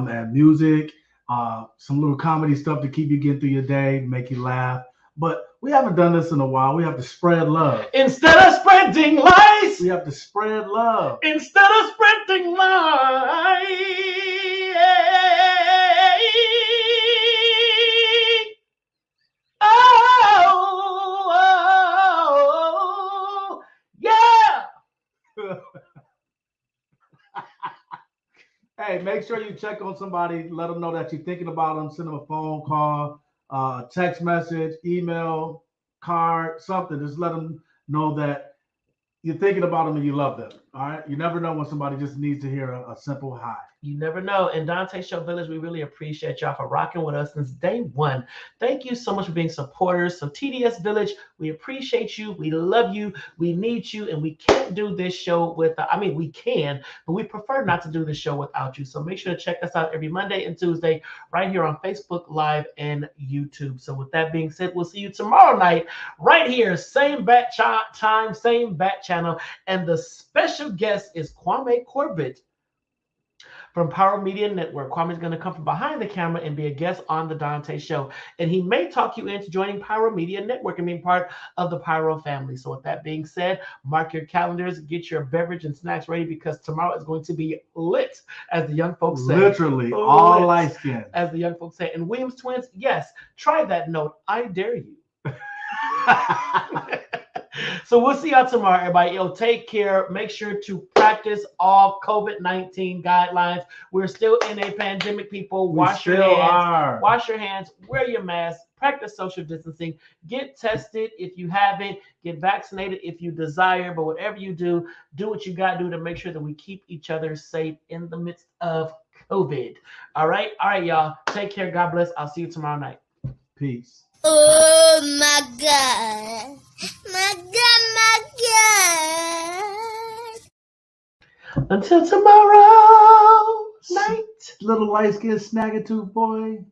And music, some little comedy stuff to keep you getting through your day, make you laugh. But we haven't done this in a while. We have to spread love. Instead of spreading lies, We have to spread love. instead of spreading lies. Oh, yeah. Hey, make sure you check on somebody. Let them know that you're thinking about them. Send them a phone call, text message, email, card, something. Just let them know that you're thinking about them and you love them. All right. You never know when somebody just needs to hear a simple hi. You never know. And Donta Show Village, we really appreciate y'all for rocking with us since day one. Thank you so much for being supporters. So TDS Village, we appreciate you. We love you. We need you. And we can't do this show we can, but we prefer not to do this show without you. So make sure to check us out every Monday and Tuesday right here on Facebook Live and YouTube. So with that being said, we'll see you tomorrow night right here. Same bat time, same bat channel. And the special guest is Kwame Corbett from Pyro Media Network. Kwame's going to come from behind the camera and be a guest on the Donta Show. And he may talk you into joining Pyro Media Network and being part of the Pyro family. So with that being said, mark your calendars, get your beverage and snacks ready because tomorrow is going to be lit, as the young folks say. Literally, all light skin. As the young folks say. And Williams Twins, yes, try that note. I dare you. So we'll see y'all tomorrow, everybody. Take care. Make sure to practice all COVID-19 guidelines. We're still in a pandemic, people. Wash your hands. Wash your hands. Wear your mask. Practice social distancing. Get tested if you haven't. Get vaccinated if you desire. But whatever you do, do what you got to do to make sure that we keep each other safe in the midst of COVID. All right? All right, y'all. Take care. God bless. I'll see you tomorrow night. Peace. Oh my God. My God. Until tomorrow night. Little light skinned snaggletooth boy.